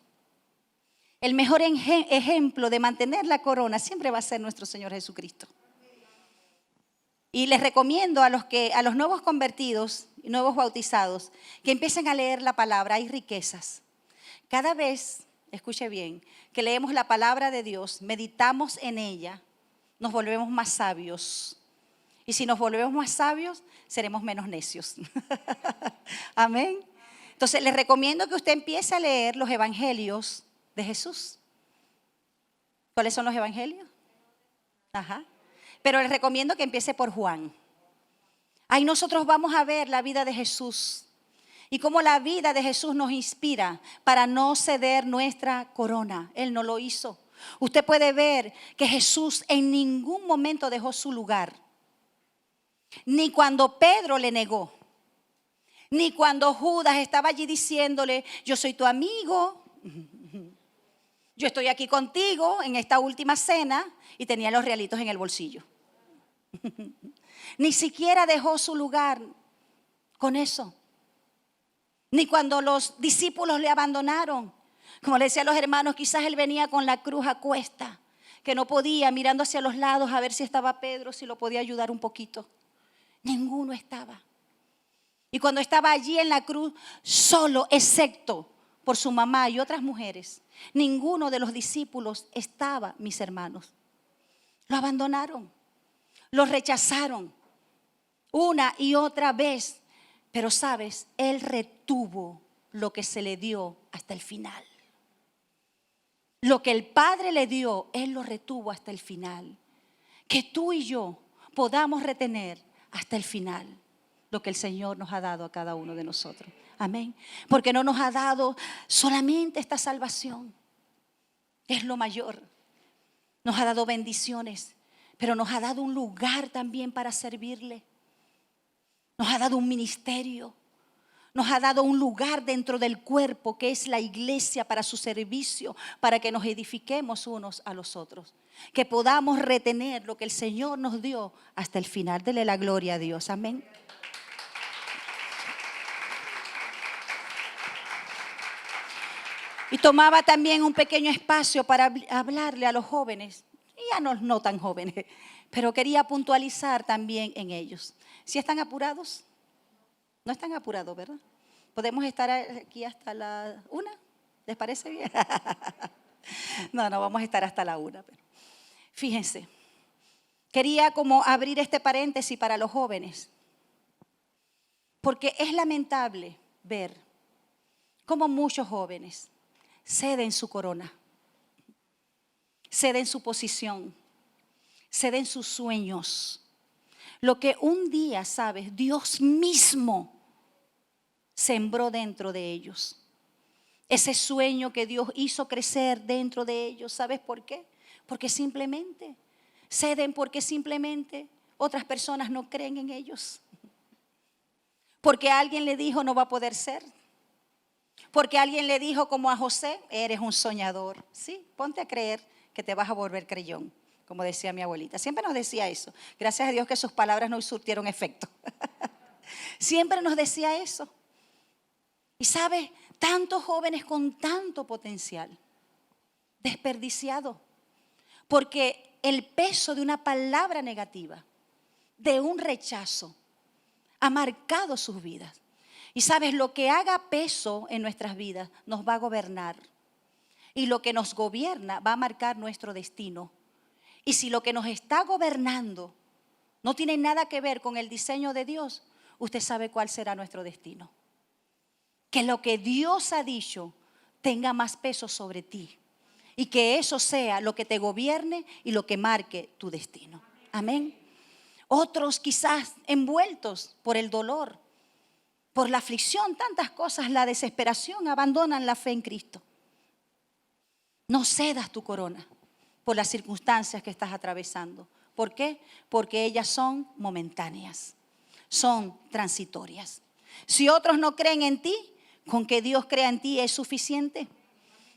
el mejor ejemplo de mantener la corona siempre va a ser nuestro Señor Jesucristo. Y les recomiendo a los nuevos convertidos y nuevos bautizados que empiecen a leer la palabra. Hay riquezas. Cada vez, escuche bien, que leemos la palabra de Dios, meditamos en ella, nos volvemos más sabios. Y si nos volvemos más sabios, seremos menos necios. Amén. Entonces, les recomiendo que usted empiece a leer los evangelios de Jesús. ¿Cuáles son los evangelios? Ajá. Pero les recomiendo que empiece por Juan. Ahí nosotros vamos a ver la vida de Jesús y cómo la vida de Jesús nos inspira para no ceder nuestra corona. Él no lo hizo. Usted puede ver que Jesús en ningún momento dejó su lugar. Ni cuando Pedro le negó, ni cuando Judas estaba allí diciéndole, yo soy tu amigo, yo estoy aquí contigo en esta última cena, y tenía los realitos en el bolsillo. Ni siquiera dejó su lugar con eso. Ni cuando los discípulos le abandonaron. Como le decía a los hermanos, quizás él venía con la cruz a cuesta, que no podía, mirando hacia los lados a ver si estaba Pedro, si lo podía ayudar un poquito. Ninguno estaba. Y cuando estaba allí en la cruz, solo, excepto por su mamá y otras mujeres, ninguno de los discípulos estaba, mis hermanos. Lo abandonaron, lo rechazaron una y otra vez. Pero sabes, Él retuvo lo que se le dio hasta el final. Lo que el Padre le dio, Él lo retuvo hasta el final. Que tú y yo podamos retener hasta el final lo que el Señor nos ha dado a cada uno de nosotros. Amén. Porque no nos ha dado solamente esta salvación. Es lo mayor. Nos ha dado bendiciones, pero nos ha dado un lugar también para servirle. Nos ha dado un ministerio. Nos ha dado un lugar dentro del cuerpo que es la iglesia para su servicio, para que nos edifiquemos unos a los otros. Que podamos retener lo que el Señor nos dio hasta el final. Dele la gloria a Dios. Amén. Y tomaba también un pequeño espacio para hablarle a los jóvenes, y ya no tan jóvenes, pero quería puntualizar también en ellos. ¿Sí están apurados? No están apurados, ¿verdad? ¿Podemos estar aquí hasta la 1? ¿Les parece bien? No, vamos a estar hasta la 1. Pero fíjense, quería como abrir este paréntesis para los jóvenes, porque es lamentable ver cómo muchos jóvenes ceden su corona, ceden su posición, ceden sus sueños. Lo que un día, sabes, Dios mismo sembró dentro de ellos. Ese sueño que Dios hizo crecer dentro de ellos. ¿Sabes por qué? Porque simplemente ceden, porque simplemente otras personas no creen en ellos. Porque alguien le dijo no va a poder ser. Porque alguien le dijo como a José, eres un soñador. Sí, ponte a creer que te vas a volver creyón, como decía mi abuelita. Siempre nos decía eso. Gracias a Dios que sus palabras no surtieron efecto. Siempre nos decía eso. Y sabes, tantos jóvenes con tanto potencial desperdiciado. Porque el peso de una palabra negativa, de un rechazo, ha marcado sus vidas. Y sabes, lo que haga peso en nuestras vidas nos va a gobernar. Y lo que nos gobierna va a marcar nuestro destino. Y si lo que nos está gobernando no tiene nada que ver con el diseño de Dios, usted sabe cuál será nuestro destino. Que lo que Dios ha dicho tenga más peso sobre ti. Y que eso sea lo que te gobierne y lo que marque tu destino. Amén. Otros quizás envueltos por el dolor, por la aflicción, tantas cosas, la desesperación, abandonan la fe en Cristo. No cedas tu corona por las circunstancias que estás atravesando. ¿Por qué? Porque ellas son momentáneas, son transitorias. Si otros no creen en ti, con que Dios crea en ti es suficiente.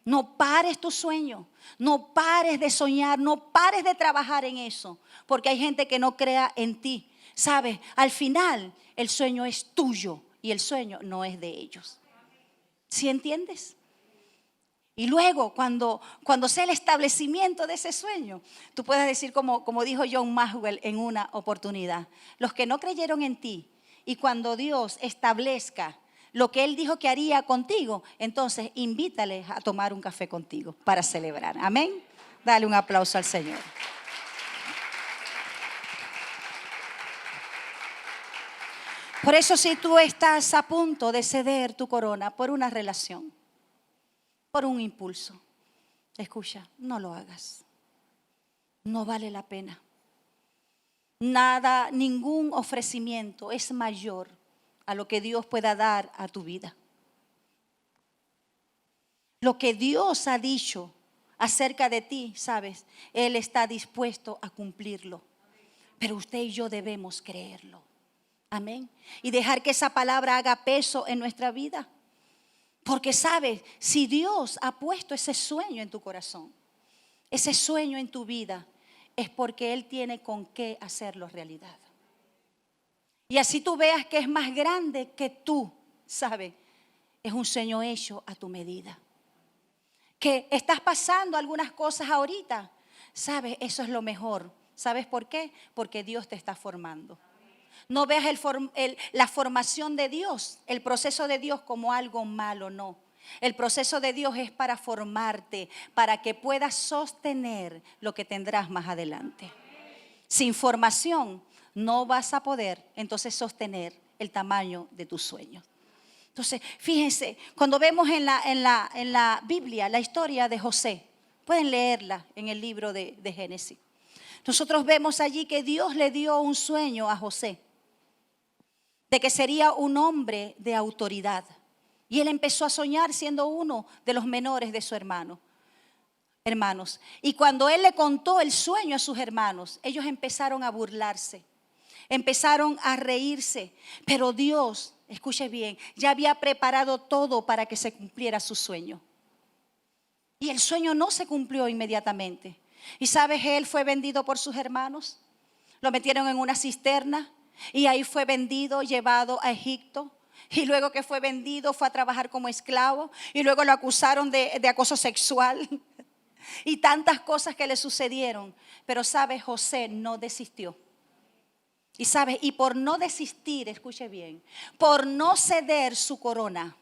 No pares tu sueño, no pares de soñar, no pares de trabajar en eso, porque hay gente que no crea en ti. ¿Sabes? Al final el sueño es tuyo y el sueño no es de ellos. ¿Sí entiendes? Y luego cuando sea el establecimiento de ese sueño, tú puedes decir como dijo John Maxwell en una oportunidad, los que no creyeron en ti y cuando Dios establezca lo que Él dijo que haría contigo, entonces invítales a tomar un café contigo para celebrar. Amén. Dale un aplauso al Señor. Por eso si tú estás a punto de ceder tu corona por una relación, por un impulso, escucha, no lo hagas. No vale la pena. Nada, ningún ofrecimiento es mayor a lo que Dios pueda dar a tu vida. Lo que Dios ha dicho acerca de ti, sabes, Él está dispuesto a cumplirlo. Pero usted y yo debemos creerlo. Amén. Y dejar que esa palabra haga peso en nuestra vida. Porque sabes, si Dios ha puesto ese sueño en tu corazón, ese sueño en tu vida, es porque Él tiene con qué hacerlo realidad. Y así tú veas que es más grande que tú, ¿sabes? Es un sueño hecho a tu medida. Que estás pasando algunas cosas ahorita, ¿sabes? Eso es lo mejor. ¿Sabes por qué? Porque Dios te está formando. No veas la formación de Dios, el proceso de Dios como algo malo, no. El proceso de Dios es para formarte, para que puedas sostener lo que tendrás más adelante. Sin formación no vas a poder entonces sostener el tamaño de tus sueños. Entonces, fíjense, cuando vemos en la Biblia la historia de José, pueden leerla en el libro de Génesis. Nosotros vemos allí que Dios le dio un sueño a José, de que sería un hombre de autoridad. Y él empezó a soñar siendo uno de los menores de su hermanos. Y cuando él le contó el sueño a sus hermanos, ellos empezaron a burlarse, empezaron a reírse. Pero Dios, escuche bien, ya había preparado todo para que se cumpliera su sueño. Y el sueño no se cumplió inmediatamente. ¿Y sabes? Él fue vendido por sus hermanos. Lo metieron en una cisterna y ahí fue vendido, llevado a Egipto. Y luego que fue vendido fue a trabajar como esclavo. Y luego lo acusaron de acoso sexual. Y tantas cosas que le sucedieron. Pero ¿sabes? José no desistió. Y ¿sabes? Y por no desistir, escuche bien, por no ceder su corona,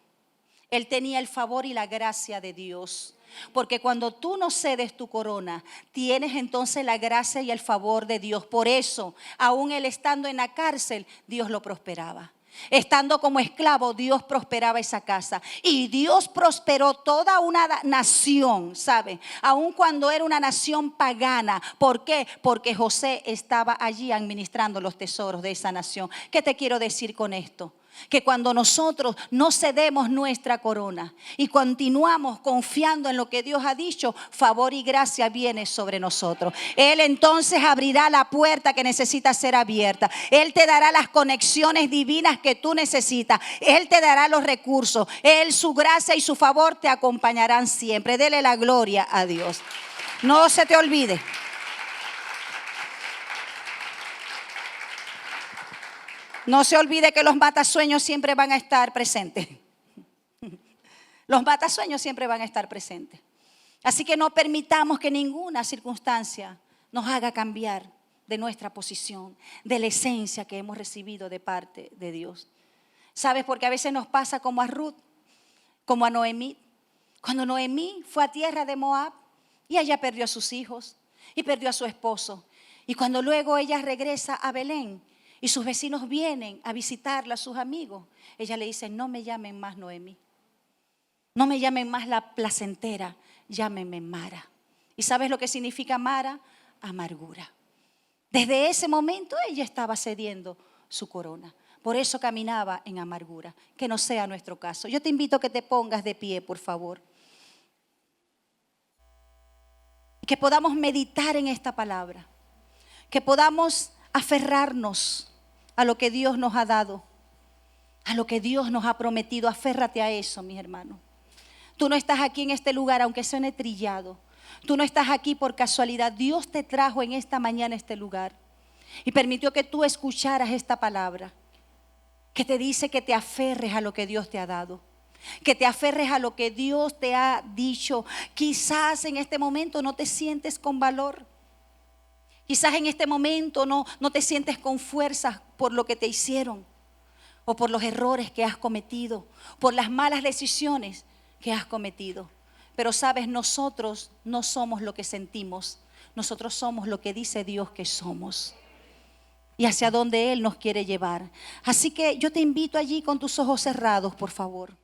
él tenía el favor y la gracia de Dios. Porque cuando tú no cedes tu corona, tienes entonces la gracia y el favor de Dios. Por eso, aún él estando en la cárcel, Dios lo prosperaba. Estando como esclavo, Dios prosperaba esa casa. Y Dios prosperó toda una nación, ¿sabe? Aun cuando era una nación pagana. ¿Por qué? Porque José estaba allí administrando los tesoros de esa nación. ¿Qué te quiero decir con esto? Que cuando nosotros no cedemos nuestra corona y continuamos confiando en lo que Dios ha dicho, favor y gracia viene sobre nosotros. Él entonces abrirá la puerta que necesita ser abierta. Él te dará las conexiones divinas que tú necesitas. Él te dará los recursos. Él, su gracia y su favor te acompañarán siempre. Dele la gloria a Dios. No se te olvide. No se olvide que los matasueños siempre van a estar presentes. Los matasueños siempre van a estar presentes. Así que no permitamos que ninguna circunstancia nos haga cambiar de nuestra posición, de la esencia que hemos recibido de parte de Dios. ¿Sabes? Porque a veces nos pasa como a Ruth, como a Noemí. Cuando Noemí fue a tierra de Moab y ella perdió a sus hijos y perdió a su esposo. Y cuando luego ella regresa a Belén, y sus vecinos vienen a visitarla, a sus amigos, ella le dice: no me llamen más Noemí, no me llamen más la placentera, llámenme Mara. ¿Y sabes lo que significa Mara? Amargura. Desde ese momento ella estaba cediendo su corona. Por eso caminaba en amargura. Que no sea nuestro caso. Yo te invito a que te pongas de pie, por favor. Que podamos meditar en esta palabra. Que podamos aferrarnos a lo que Dios nos ha dado, a lo que Dios nos ha prometido. Aférrate a eso, mis hermanos. Tú no estás aquí en este lugar aunque suene trillado. Tú no estás aquí por casualidad. Dios te trajo en esta mañana a este lugar y permitió que tú escucharas esta palabra que te dice que te aferres a lo que Dios te ha dado, que te aferres a lo que Dios te ha dicho. Quizás en este momento no te sientes con valor. Quizás en este momento no te sientes con fuerzas por lo que te hicieron o por los errores que has cometido, por las malas decisiones que has cometido. Pero sabes, nosotros no somos lo que sentimos, nosotros somos lo que dice Dios que somos y hacia donde Él nos quiere llevar. Así que yo te invito allí con tus ojos cerrados, por favor.